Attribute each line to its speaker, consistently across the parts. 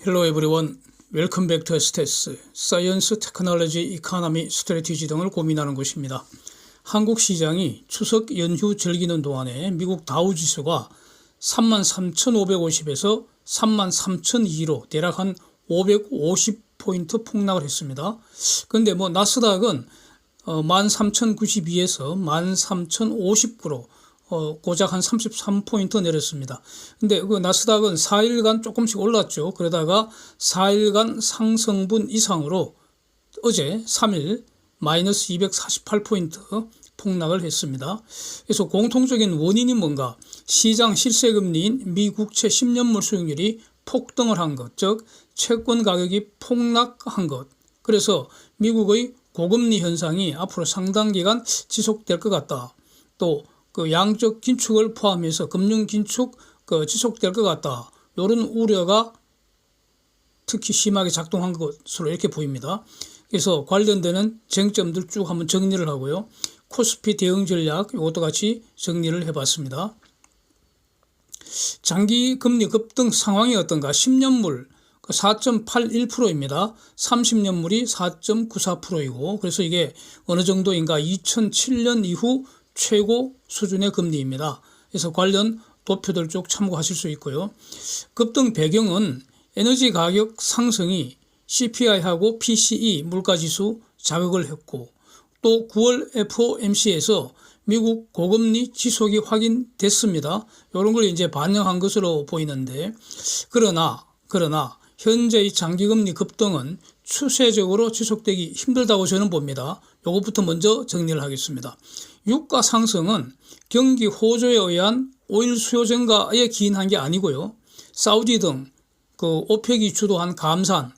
Speaker 1: Hello everyone. Welcome back to STS, Science, Technology, Economy, Strategy 등을 고민하는 곳입니다. 한국 시장이 추석 연휴 즐기는 동안에 미국 다우지수가 33,550에서 33,002로 대략 한 550포인트 폭락을 했습니다. 그런데 나스닥은 13,092에서 13,059로 고작 한 33포인트 내렸습니다. 근데 그 나스닥은 4일간 조금씩 올랐죠. 그러다가 4일간 상승분 이상으로 어제 3일 마이너스 248포인트 폭락을 했습니다. 그래서 공통적인 원인이 뭔가? 시장 실세금리인 미국채 10년물 수익률이 폭등을 한 것, 즉 채권 가격이 폭락한 것. 그래서 미국의 고금리 현상이 앞으로 상당 기간 지속될 것 같다. 또 그 양적 긴축을 포함해서 금융 긴축 지속될 것 같다. 이런 우려가 특히 심하게 작동한 것으로 이렇게 보입니다. 그래서 관련되는 쟁점들 쭉 한번 정리를 하고요. 코스피 대응 전략 이것도 같이 정리를 해봤습니다. 장기 금리 급등 상황이 어떤가? 10년물 4.81%입니다. 30년물이 4.94%이고 그래서 이게 어느 정도인가? 2007년 이후 최고 수준의 금리입니다. 그래서 관련 도표들 쭉 참고하실 수 있고요. 급등 배경은 에너지 가격 상승이 CPI하고 PCE 물가지수 자극을 했고 또 9월 FOMC에서 미국 고금리 지속이 확인됐습니다. 이런 걸 이제 반영한 것으로 보이는데 그러나 현재의 장기금리 급등은 추세적으로 지속되기 힘들다고 저는 봅니다. 이것부터 먼저 정리를 하겠습니다. 유가 상승은 경기 호조에 의한 오일 수요 증가에 기인한 게 아니고요. 사우디 등 오펙이 주도한 감산,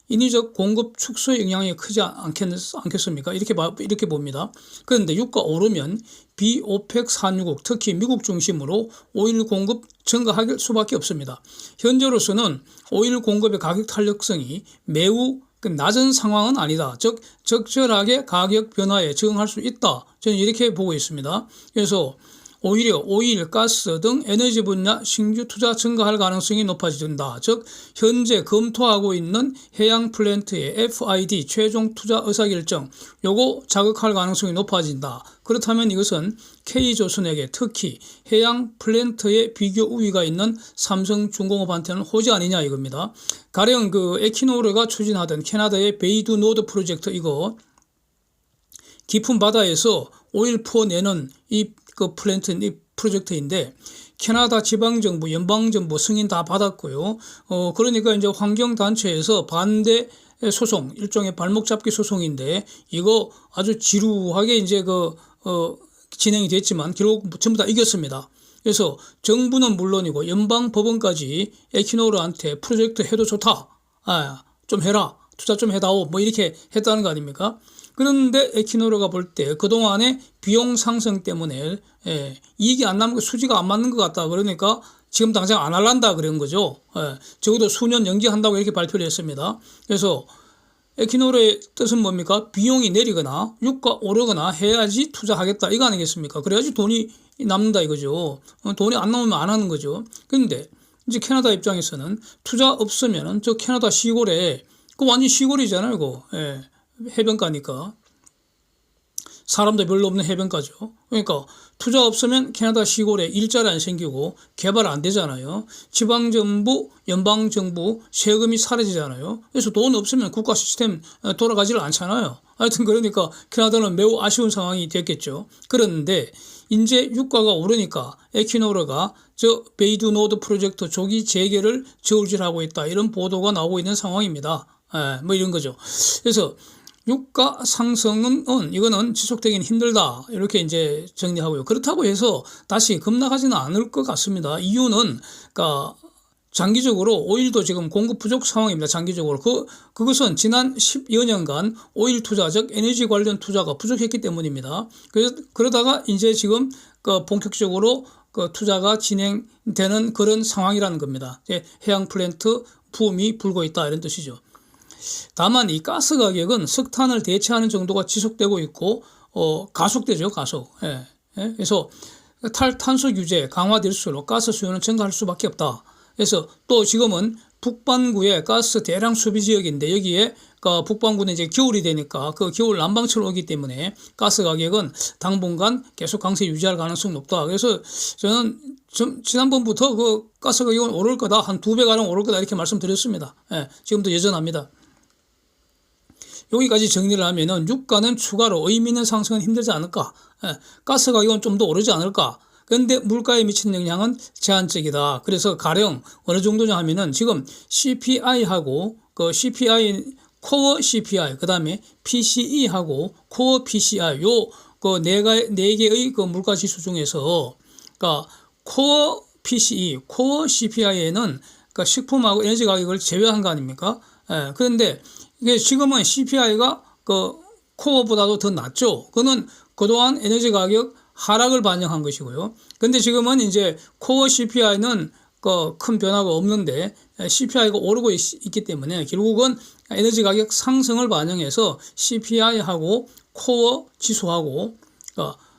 Speaker 1: 인위적 공급 축소의 영향이 크지 않겠습니까? 이렇게 봅니다. 그런데 유가 오르면 비오펙 산유국, 특히 미국 중심으로 오일 공급 증가할 수밖에 없습니다. 현재로서는 오일 공급의 가격 탄력성이 매우 낮은 상황은 아니다. 즉 적절하게 가격 변화에 적응할 수 있다. 저는 이렇게 보고 있습니다. 그래서 오히려 오일, 가스 등 에너지 분야 신규 투자 증가할 가능성이 높아진다. 즉 현재 검토하고 있는 해양 플랜트의 FID 최종 투자 의사결정 요거 자극할 가능성이 높아진다. 그렇다면 이것은 K조선에게 특히 해양 플랜트의 비교 우위가 있는 삼성중공업한테는 호재 아니냐 이겁니다. 가령 에키노르가 추진하던 캐나다의 베이두 노드 프로젝트 이거 깊은 바다에서 오일 퍼내는 이 프로젝트인데 캐나다 지방정부, 연방정부 승인 다 받았고요. 그러니까 이제 환경단체에서 반대 소송, 일종의 발목 잡기 소송인데 이거 아주 지루하게 이제 진행이 됐지만 결국 전부 다 이겼습니다. 그래서 정부는 물론이고 연방법원까지 에키노르한테 프로젝트 해도 좋다. 좀 해라. 투자 좀 해다오. 이렇게 했다는 거 아닙니까? 그런데 에키노르가 볼 때 그동안의 비용 상승 때문에 이익이 안 남는 수지가 안 맞는 것 같다. 그러니까 지금 당장 안 할란다 그런 거죠. 적어도 수년 연기한다고 이렇게 발표를 했습니다. 그래서 에키노르의 뜻은 뭡니까? 비용이 내리거나 유가 오르거나 해야지 투자하겠다 이거 아니겠습니까? 그래야지 돈이 남는다 이거죠. 돈이 안 나오면 안 하는 거죠. 그런데 이제 캐나다 입장에서는 투자 없으면은 저 캐나다 시골에 완전 시골이잖아요. 이거. 해변가니까 사람도 별로 없는 해변가죠. 그러니까 투자 없으면 캐나다 시골에 일자리 안 생기고 개발 안 되잖아요. 지방정부, 연방정부 세금이 사라지잖아요. 그래서 돈 없으면 국가 시스템 돌아가지를 않잖아요. 하여튼 그러니까 캐나다는 매우 아쉬운 상황이 됐겠죠. 그런데 이제 유가가 오르니까 에키노르가 베이두 노드 프로젝트 조기 재개를 저울질하고 있다. 이런 보도가 나오고 있는 상황입니다. 이런 거죠. 그래서 유가 상승은 이거는 지속되기는 힘들다. 이렇게 이제 정리하고요. 그렇다고 해서 다시 급락하지는 않을 것 같습니다. 이유는 장기적으로 오일도 지금 공급 부족 상황입니다. 장기적으로 그것은 지난 10여 년간 오일 투자, 즉 에너지 관련 투자가 부족했기 때문입니다. 그러다가 이제 지금 본격적으로 투자가 진행되는 그런 상황이라는 겁니다. 해양 플랜트 붐이 불고 있다 이런 뜻이죠. 다만 이 가스 가격은 석탄을 대체하는 정도가 지속되고 있고 가속되죠. 가속. 그래서 탈탄소 규제 강화될수록 가스 수요는 증가할 수밖에 없다. 그래서 또 지금은 북반구의 가스 대량 수비 지역인데 여기에 북반구는 이제 겨울이 되니까 그 겨울 난방철 오기 때문에 가스 가격은 당분간 계속 강세 유지할 가능성이 높다. 그래서 저는 지난번부터 그 가스 가격은 오를 거다. 한 2배 가량 오를 거다. 이렇게 말씀드렸습니다. 예, 지금도 여전합니다. 여기까지 정리를 하면은 유가는 추가로 의미 있는 상승은 힘들지 않을까. 예, 가스 가격은 좀 더 오르지 않을까. 그런데 물가에 미치는 영향은 제한적이다. 그래서 가령 어느 정도냐 하면은 지금 CPI하고 그 CPI 코어 CPI 그다음에 PCE하고 코어 PCI 요 그 네 개의 그 물가 지수 중에서 그러니까 코어 PCE, 코어 CPI에는 그러니까 식품하고 에너지 가격을 제외한 거 아닙니까? 예, 그런데 이게 지금은 CPI가 그 코어보다도 더 낮죠. 그거는 그동안 에너지 가격 하락을 반영한 것이고요. 근데 지금은 이제 코어 CPI는 큰 변화가 없는데 CPI가 오르고 있기 때문에 결국은 에너지 가격 상승을 반영해서 CPI하고 코어 지수하고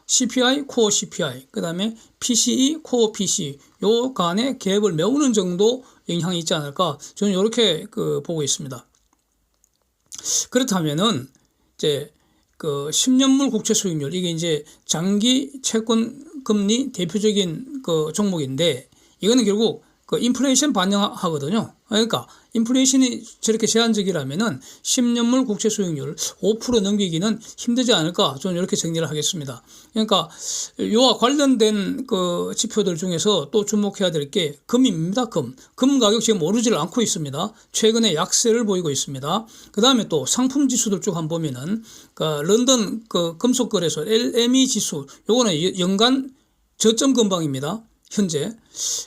Speaker 1: CPI, 코어 CPI, 그 다음에 PCE, 코어 PC 요 간의 갭을 메우는 정도 영향이 있지 않을까 저는 이렇게 보고 있습니다. 그렇다면은 이제 그 10년물 국채 수익률 이게 이제 장기 채권 금리 대표적인 그 종목인데 이거는 결국 그 인플레이션 반영하거든요. 그러니까 인플레이션이 저렇게 제한적이라면은 10년물 국채 수익률 5% 넘기기는 힘들지 않을까 저는 이렇게 정리를 하겠습니다. 그러니까 이와 관련된 그 지표들 중에서 또 주목해야 될 게 금입니다. 금 가격 지금 오르질 않고 있습니다. 최근에 약세를 보이고 있습니다. 그 다음에 또 상품 지수들 쭉 한번 보면은 그 런던 그 금속거래소 LME 지수 요거는 연간 저점 근방입니다. 현재.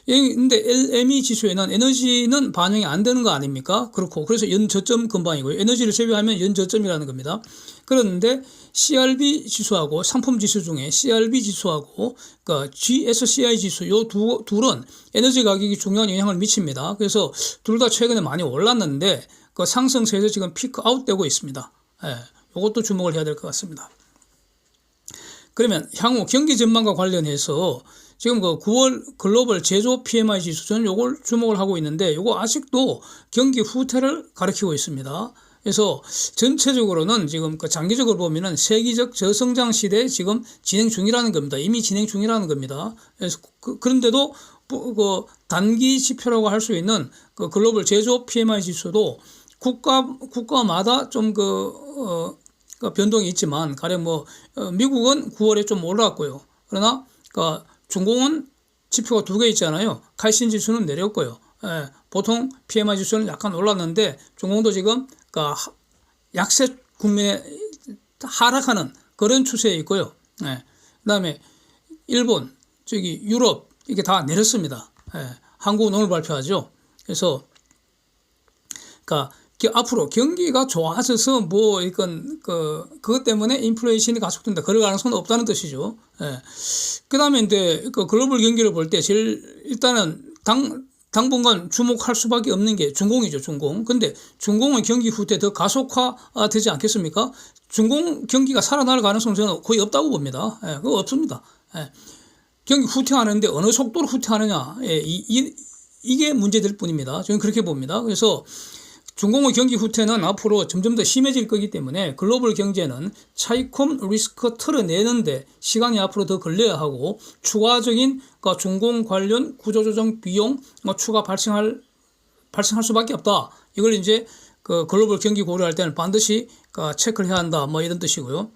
Speaker 1: 근데 LME 지수에는 에너지는 반영이 안 되는 거 아닙니까? 그렇고 그래서 연저점 근방이고요. 에너지를 제외하면 연저점이라는 겁니다. 그런데 CRB 지수하고 상품 지수 중에 CRB 지수하고 그러니까 GSCI 지수 요 둘은 에너지 가격이 중요한 영향을 미칩니다. 그래서 둘 다 최근에 많이 올랐는데 그 상승세에서 지금 피크 아웃되고 있습니다. 예, 이것도 주목을 해야 될 것 같습니다. 그러면 향후 경기 전망과 관련해서 지금 그 9월 글로벌 제조 PMI 지수 저는 요걸 주목을 하고 있는데 요거 아직도 경기 후퇴를 가리키고 있습니다. 그래서 전체적으로는 지금 그 장기적으로 보면은 세계적 저성장 시대에 지금 진행 중이라는 겁니다. 이미 진행 중이라는 겁니다. 그래서 그런데도 그 단기 지표라고 할 수 있는 그 글로벌 제조 PMI 지수도 국가마다 좀 변동이 있지만 가령 미국은 9월에 좀 올랐고요. 그러나 중공은 지표가 2개 있잖아요. 칼신 지수는 내렸고요. 보통 PMI 지수는 약간 올랐는데 중공도 지금 약세 국면에 하락하는 그런 추세에 있고요. 그다음에 일본, 유럽 이게 다 내렸습니다. 한국은 오늘 발표하죠. 그래서 앞으로 경기가 좋아져서 그것 때문에 인플레이션이 가속된다. 그럴 가능성은 없다는 뜻이죠. 그 다음에 이제 글로벌 경기를 볼 때 일단은 당분간 주목할 수밖에 없는 게 중공이죠, 중공. 근데 중공은 경기 후퇴 더 가속화 되지 않겠습니까? 중공 경기가 살아날 가능성은 저는 거의 없다고 봅니다. 그거 없습니다. 경기 후퇴하는데 어느 속도로 후퇴하느냐. 이게 문제될 뿐입니다. 저는 그렇게 봅니다. 그래서 중공의 경기 후퇴는 앞으로 점점 더 심해질 거기 때문에 글로벌 경제는 차익홈 리스크 털어내는데 시간이 앞으로 더 걸려야 하고 추가적인 중공 관련 구조조정 비용 추가 발생할 수밖에 없다. 이걸 이제 글로벌 경기 고려할 때는 반드시 체크를 해야 한다. 이런 뜻이고요.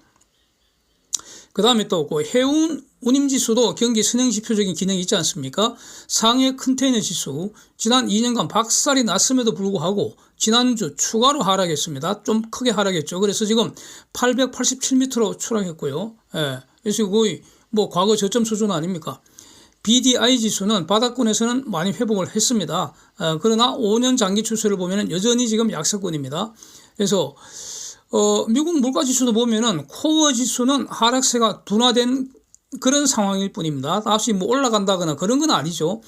Speaker 1: 그 다음에 또 해운 운임지수도 경기 선행 지표적인 기능이 있지 않습니까? 상해 컨테이너 지수 지난 2년간 박살이 났음에도 불구하고 지난주 추가로 하락했습니다. 좀 크게 하락했죠. 그래서 지금 887m로 추락했고요. 그래서 거의 과거 저점 수준 아닙니까? BDI 지수는 바닥권에서는 많이 회복을 했습니다. 그러나 5년 장기 추세를 보면 여전히 지금 약세권입니다. 그래서 미국 물가 지수도 보면은 코어 지수는 하락세가 둔화된 그런 상황일 뿐입니다. 다시 올라간다거나 그런 건 아니죠.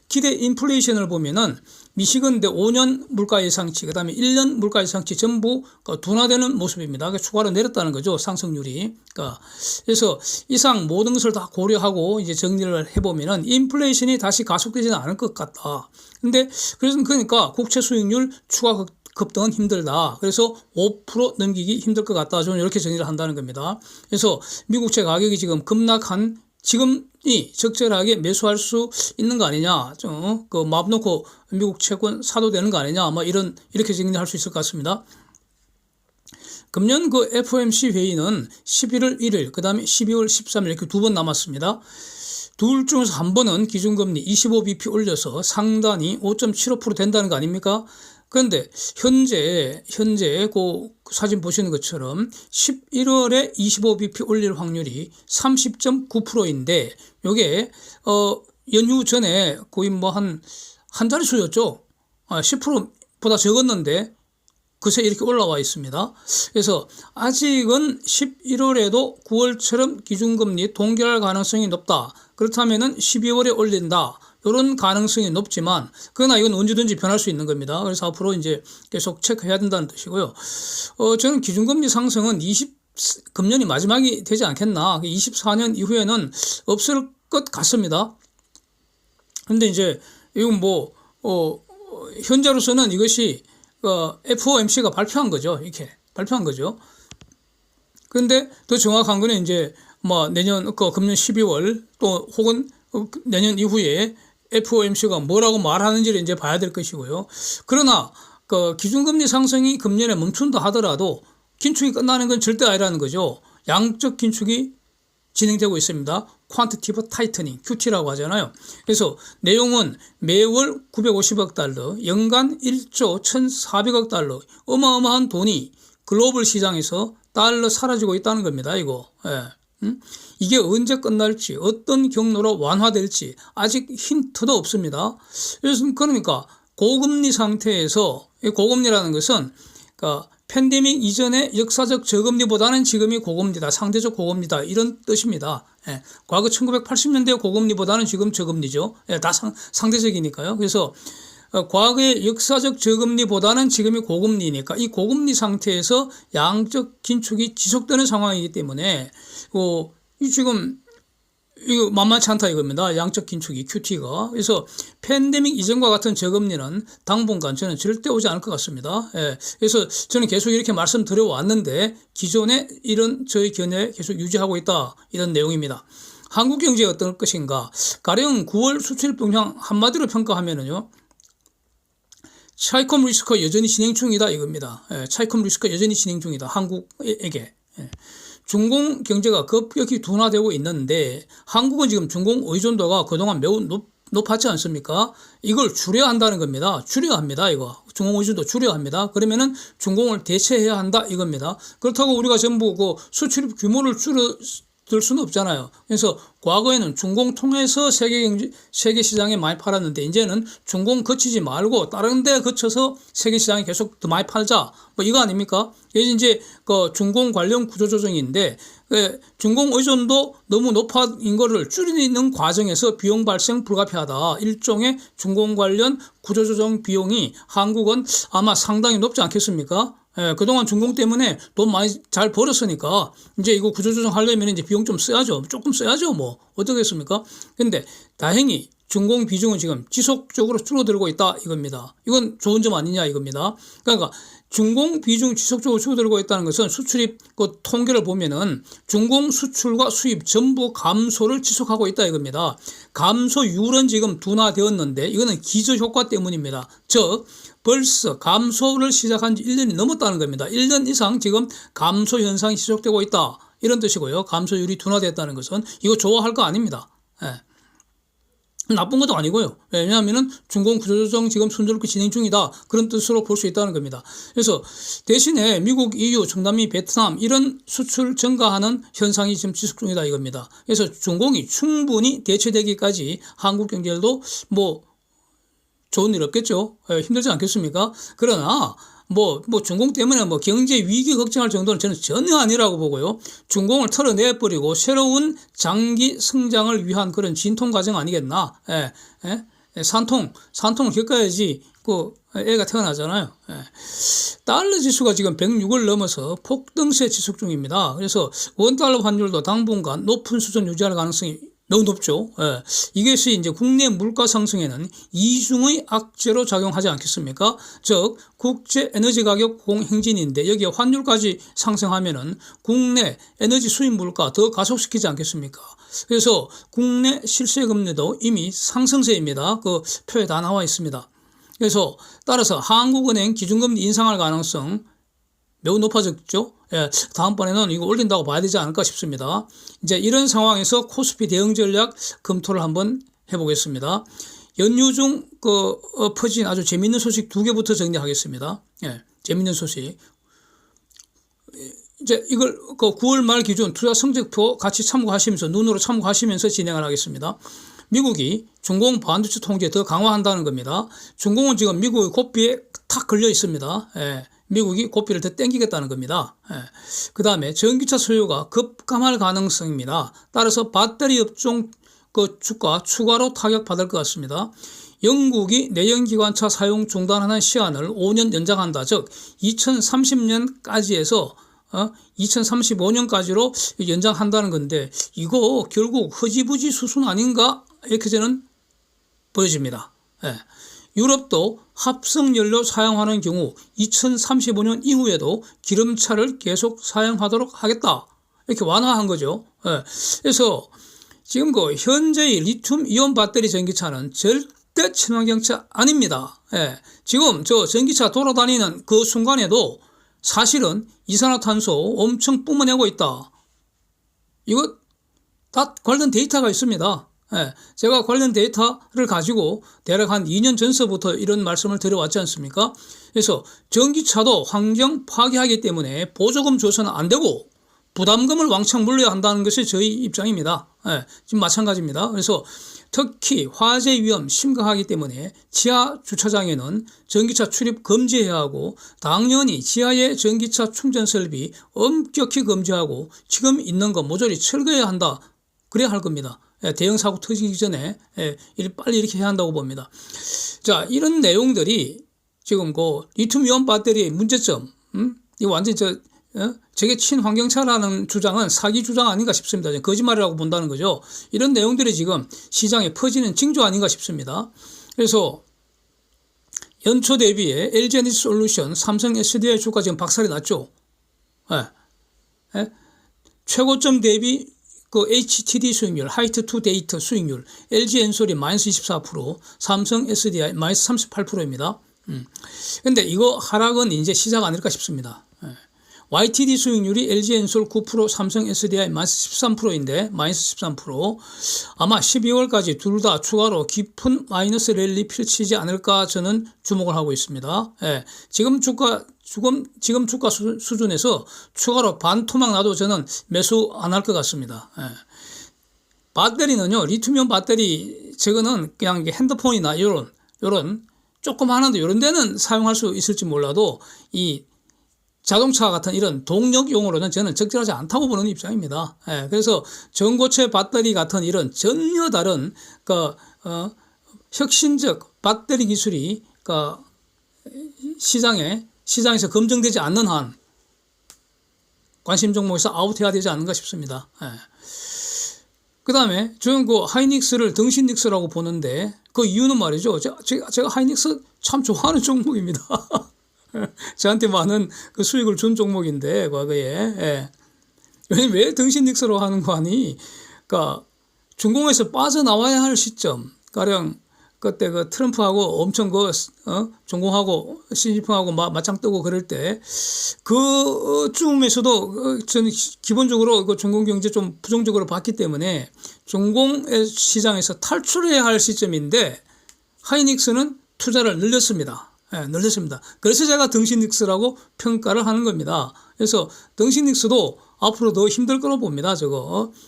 Speaker 1: 기대 인플레이션을 보면은 미시건대 5년 물가 예상치, 그 다음에 1년 물가 예상치 전부 둔화되는 모습입니다. 그러니까 추가로 내렸다는 거죠. 상승률이. 그러니까 그래서 이상 모든 것을 다 고려하고 이제 정리를 해보면은 인플레이션이 다시 가속되지는 않을 것 같다. 근데 그러니까 국채 수익률 추가 급등은 힘들다. 그래서 5% 넘기기 힘들 것 같다. 저는 이렇게 정리를 한다는 겁니다. 그래서 미국채 가격이 지금 급락한 지금이 적절하게 매수할 수 있는 거 아니냐, 그 마음 놓고 미국 채권 사도 되는 거 아니냐, 뭐 이렇게 정리할 수 있을 것 같습니다. 금년 그 FOMC 회의는 11월 1일, 그 다음에 12월 13일 이렇게 두 번 남았습니다. 둘 중에서 한 번은 기준금리 25bp 올려서 상단이 5.75% 된다는 거 아닙니까? 그런데 현재 그 사진 보시는 것처럼 11월에 25bp 올릴 확률이 30.9%인데 요게 연휴 전에 거의 뭐 한 자릿수였죠. 10%보다 적었는데 그새 이렇게 올라와 있습니다. 그래서 아직은 11월에도 9월처럼 기준금리 동결할 가능성이 높다. 그렇다면은 12월에 올린다. 이런 가능성이 높지만 그러나 이건 언제든지 변할 수 있는 겁니다. 그래서 앞으로 이제 계속 체크해야 된다는 뜻이고요. 저는 기준금리 상승은 금년이 마지막이 되지 않겠나. 24년 이후에는 없을 것 같습니다. 근데 이제 이건 뭐 현재로서는 이것이 FOMC가 발표한 거죠. 이렇게 발표한 거죠. 그런데 더 정확한 거는 이제 뭐 내년 금년 12월 또 혹은 내년 이후에 FOMC가 뭐라고 말하는지를 이제 봐야 될 것이고요. 그러나 기준금리 상승이 금년에 멈춘다 하더라도 긴축이 끝나는 건 절대 아니라는 거죠. 양적 긴축이 진행되고 있습니다. 퀀티티브 타이트닝, QT라고 하잖아요. 그래서 내용은 매월 950억 달러, 연간 1조 1,400억 달러, 어마어마한 돈이 글로벌 시장에서 달러 사라지고 있다는 겁니다. 이거. 이게 언제 끝날지, 어떤 경로로 완화될지 아직 힌트도 없습니다. 그러니까 고금리 상태에서, 고금리라는 것은 팬데믹 이전의 역사적 저금리보다는 지금이 고금리다, 상대적 고금리다 이런 뜻입니다. 과거 1980년대 고금리보다는 지금 저금리죠. 다 상대적이니까요. 그래서 과거의 역사적 저금리보다는 지금이 고금리니까 이 고금리 상태에서 양적 긴축이 지속되는 상황이기 때문에 지금 이거 만만치 않다 이겁니다. 양적 긴축이 QT가. 그래서 팬데믹 이전과 같은 저금리는 당분간 저는 절대 오지 않을 것 같습니다. 그래서 저는 계속 이렇게 말씀드려 왔는데 기존에 이런 저희 견해 계속 유지하고 있다 이런 내용입니다. 한국 경제가 어떨 것인가? 가령 9월 수출 동향 한마디로 평가하면은요. 차이컴 리스크 여전히 진행 중이다 이겁니다. 차이컴 리스크 여전히 진행 중이다. 한국에게. 중공 경제가 급격히 둔화되고 있는데 한국은 지금 중공 의존도가 그동안 매우 높았지 않습니까? 이걸 줄여야 한다는 겁니다. 줄여야 합니다. 이거 중공 의존도 줄여야 합니다. 그러면은 중공을 대체해야 한다 이겁니다. 그렇다고 우리가 전부 수출입 규모를 줄여들 수는 없잖아요. 그래서 과거에는 중공 통해서 세계 시장에 많이 팔았는데 이제는 중공 거치지 말고 다른 데 거쳐서 세계 시장에 계속 더 많이 팔자. 뭐 이거 아닙니까? 이제 중공 관련 구조조정인데 중공 의존도 너무 높아진 거를 줄이는 과정에서 비용 발생 불가피하다. 일종의 중공 관련 구조조정 비용이 한국은 아마 상당히 높지 않겠습니까? 그동안 중공 때문에 돈 많이 잘 벌었으니까 이제 이거 구조조정 하려면 이제 비용 좀 써야죠. 조금 써야죠. 뭐 어떻겠습니까? 근데 다행히 중공 비중은 지금 지속적으로 줄어들고 있다 이겁니다. 이건 좋은 점 아니냐 이겁니다. 그러니까 중공 비중 지속적으로 줄어들고 있다는 것은 수출입 통계를 보면은 중공 수출과 수입 전부 감소를 지속하고 있다 이겁니다. 감소율은 지금 둔화되었는데 이거는 기저효과 때문입니다. 즉 벌써 감소를 시작한 지 1년이 넘었다는 겁니다. 1년 이상 지금 감소 현상이 지속되고 있다 이런 뜻이고요. 감소율이 둔화됐다는 것은 이거 좋아할 거 아닙니다. 나쁜 것도 아니고요. 왜냐하면 중공 구조조정 지금 순조롭게 진행 중이다. 그런 뜻으로 볼 수 있다는 겁니다. 그래서 대신에 미국, EU, 중남미, 베트남 이런 수출 증가하는 현상이 지금 지속 중이다 이겁니다. 그래서 중공이 충분히 대체되기까지 한국 경제도 뭐 좋은 일 없겠죠. 힘들지 않겠습니까? 그러나 중공 때문에 경제 위기 걱정할 정도는 저는 전혀 아니라고 보고요. 중공을 털어내버리고 새로운 장기 성장을 위한 그런 진통 과정 아니겠나. 산통을 겪어야지 그 애가 태어나잖아요. 달러 지수가 지금 106을 넘어서 폭등세 지속 중입니다. 그래서 원달러 환율도 당분간 높은 수준 유지할 가능성이 너무 높죠. 이것이 이제 국내 물가 상승에는 이중의 악재로 작용하지 않겠습니까? 즉 국제 에너지 가격 공행진인데 여기에 환율까지 상승하면은 국내 에너지 수입 물가 더 가속시키지 않겠습니까? 그래서 국내 실세 금리도 이미 상승세입니다. 그 표에 다 나와 있습니다. 그래서 따라서 한국은행 기준금리 인상할 가능성 매우 높아졌죠. 다음번에는 이거 올린다고 봐야 되지 않을까 싶습니다. 이제 이런 상황에서 코스피 대응 전략 검토를 한번 해보겠습니다. 연휴 중 퍼진 아주 재밌는 소식 2개부터 정리하겠습니다. 재밌는 소식. 이제 이걸 9월 말 기준 투자 성적표 같이 참고하시면서 눈으로 참고하시면서 진행을 하겠습니다. 미국이 중공 반도체 통제 더 강화한다는 겁니다. 중공은 지금 미국의 고삐에 탁 걸려 있습니다. 미국이 고삐를 더 땡기겠다는 겁니다. 그 다음에 전기차 수요가 급감할 가능성입니다. 따라서 배터리 업종 주가 추가로 타격받을 것 같습니다. 영국이 내연기관차 사용 중단하는 시한을 5년 연장한다. 즉 2030년까지 해서 2035년까지로 연장한다는 건데 이거 결국 허지부지 수순 아닌가 이렇게 저는 보여집니다. 유럽도 합성연료 사용하는 경우 2035년 이후에도 기름차를 계속 사용하도록 하겠다. 이렇게 완화한 거죠. 그래서 지금 현재의 리튬 이온 배터리 전기차는 절대 친환경차 아닙니다. 지금 저 전기차 돌아다니는 그 순간에도 사실은 이산화탄소 엄청 뿜어내고 있다. 이거 다 관련 데이터가 있습니다. 제가 관련 데이터를 가지고 대략 한 2년 전서부터 이런 말씀을 드려왔지 않습니까? 그래서 전기차도 환경 파괴하기 때문에 보조금 줘서는 안 되고 부담금을 왕창 물려야 한다는 것이 저희 입장입니다. 지금 마찬가지입니다. 그래서 특히 화재 위험 심각하기 때문에 지하 주차장에는 전기차 출입 금지해야 하고 당연히 지하의 전기차 충전 설비 엄격히 금지하고 지금 있는 거 모조리 철거해야 한다. 그래야 할 겁니다. 대형 사고 터지기 전에 빨리 이렇게 해야 한다고 봅니다. 자, 이런 내용들이 지금 리튬이온 배터리의 문제점, 이거 완전 저게 친환경차라는 주장은 사기 주장 아닌가 싶습니다. 거짓말이라고 본다는 거죠. 이런 내용들이 지금 시장에 퍼지는 징조 아닌가 싶습니다. 그래서 연초 대비에 LG에너지솔루션, 삼성 SDI 주가 지금 박살이 났죠. 최고점 대비 HTD 수익률, 하이트 투 데이트 수익률, LG엔솔이 마이너스 24%, 삼성 SDI 마이너스 38%입니다. 근데 이거 하락은 이제 시작 아닐까 싶습니다. YTD 수익률이 LG엔솔 9%, 삼성 SDI 마이너스 13%인데 마이너스 13%. 아마 12월까지 둘 다 추가로 깊은 마이너스 랠리 펼치지 않을까 저는 주목을 하고 있습니다. 지금 주가 수준에서 추가로 반토막 나도 저는 매수 안 할 것 같습니다. 배터리는요, 리튬이온 배터리 저거는 그냥 핸드폰이나 이런 조그마한데 이런 데는 사용할 수 있을지 몰라도 이 자동차 같은 이런 동력용으로는 저는 적절하지 않다고 보는 입장입니다. 그래서 전고체 배터리 같은 이런 전혀 다른 혁신적 배터리 기술이 시장에서 검증되지 않는 한 관심 종목에서 아웃해야 되지 않는가 싶습니다. 그 다음에 저는 하이닉스를 등신닉스라고 보는데 그 이유는 말이죠. 제가 하이닉스 참 좋아하는 종목입니다. 저한테 많은 수익을 준 종목인데 과거에 왜 등신닉스로 하는 거 아니? 그러니까 중공에서 빠져나와야 할 시점 가령 그때 트럼프하고 엄청 중공하고 시진핑하고 맞짱 뜨고 그럴 때 그쯤에서도 저는 기본적으로 중공 경제 좀 부정적으로 봤기 때문에 중공 시장에서 탈출해야 할 시점인데 하이닉스는 투자를 늘렸습니다. 늘렸습니다. 그래서 제가 등신닉스라고 평가를 하는 겁니다. 그래서 등신닉스도 앞으로 더 힘들 거로 봅니다.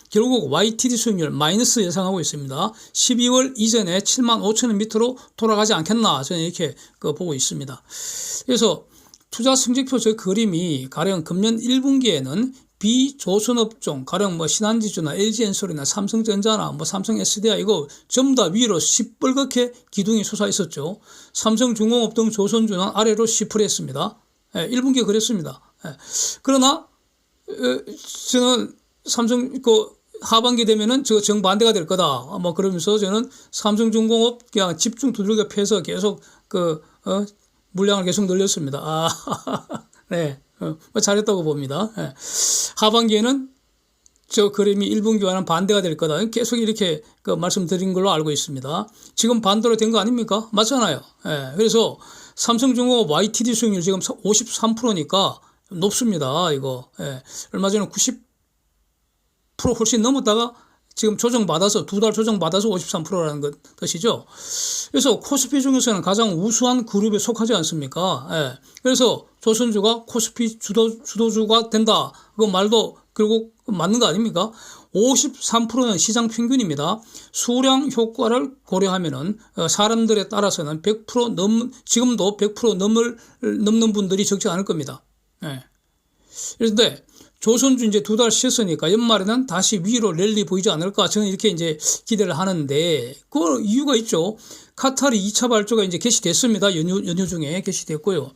Speaker 1: 결국 YTD 수익률 마이너스 예상하고 있습니다. 12월 이전에 75,000원 밑으로 돌아가지 않겠나 저는 이렇게 보고 있습니다. 그래서 투자 성적표 저 그림이 가령 금년 1분기에는 비조선업종 가령 뭐 신한지주나 LG엔솔이나 삼성전자나 뭐 삼성 SDI 이거 전부 다 위로 시뻘겋게 기둥이 솟아 있었죠. 삼성중공업 등 조선주는 아래로 시프했습니다. 1분기에 그랬습니다. 그러나 저는 삼성 하반기 되면은 저 정반대가 될 거다. 뭐 그러면서 저는 삼성중공업 그냥 집중 두들겨 패서 계속 물량을 계속 늘렸습니다. 네. 잘했다고 봅니다. 하반기에는 저 그림이 1분기와는 반대가 될 거다. 계속 이렇게 말씀드린 걸로 알고 있습니다. 지금 반대로 된 거 아닙니까? 맞잖아요. 그래서 삼성중공업 YTD 수익률 지금 53%니까 높습니다. 이거. 얼마 전에 90% 훨씬 넘었다가 지금 조정받아서 2달 조정받아서 53%라는 뜻이죠. 그래서 코스피 중에서는 가장 우수한 그룹에 속하지 않습니까? 그래서 조선주가 코스피 주도주가 된다. 그 말도 결국 맞는 거 아닙니까? 53%는 시장 평균입니다. 수량 효과를 고려하면은 사람들에 따라서는 100% 지금도 100% 넘는 분들이 적지 않을 겁니다. 그런데 조선주 이제 2달 쉬었으니까 연말에는 다시 위로 랠리 보이지 않을까 저는 이렇게 이제 기대를 하는데 그 이유가 있죠. 카타르 2차 발주가 이제 개시됐습니다. 연휴 중에 개시됐고요.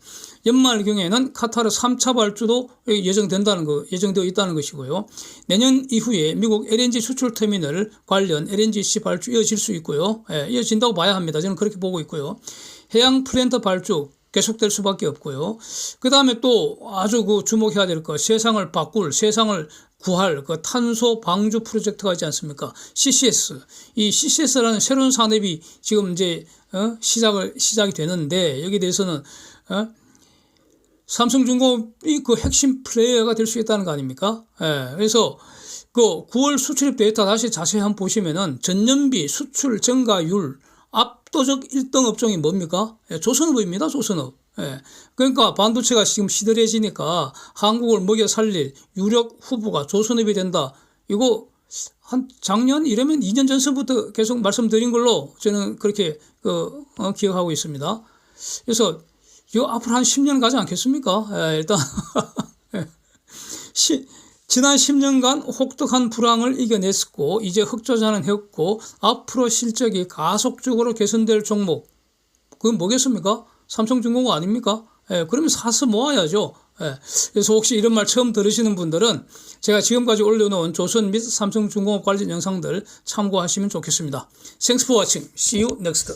Speaker 1: 연말경에는 카타르 3차 발주도 예정되어 있다는 것이고요. 내년 이후에 미국 LNG 수출 터미널 관련 LNGC 발주 이어질 수 있고요. 이어진다고 봐야 합니다. 저는 그렇게 보고 있고요. 해양 플랜트 발주 계속될 수밖에 없고요. 그 다음에 또 아주 주목해야 될 거, 세상을 구할 탄소 방주 프로젝트가 있지 않습니까? CCS. 이 CCS라는 새로운 산업이 지금 이제 시작이 되는데 여기에 대해서는 삼성중공업이 핵심 플레이어가 될 수 있다는 거 아닙니까? 그래서 9월 수출입 데이터 다시 자세히 한번 보시면은 전년비 수출 증가율 압도적 1등 업종이 뭡니까? 조선업입니다. 조선업. 그러니까 반도체가 지금 시들해지니까 한국을 먹여 살릴 유력 후보가 조선업이 된다. 이거 한 작년 이러면 2년 전서부터 계속 말씀드린 걸로 저는 그렇게 기억하고 있습니다. 그래서 이거 앞으로 한 10년 가지 않겠습니까? 일단 지난 10년간 혹독한 불황을 이겨냈고 이제 흑조전은 했고 앞으로 실적이 가속적으로 개선될 종목 그건 뭐겠습니까? 삼성중공업 아닙니까? 그러면 사서 모아야죠. 그래서 혹시 이런 말 처음 들으시는 분들은 제가 지금까지 올려놓은 조선 및 삼성중공업 관련 영상들 참고하시면 좋겠습니다. Thanks for watching. See you next.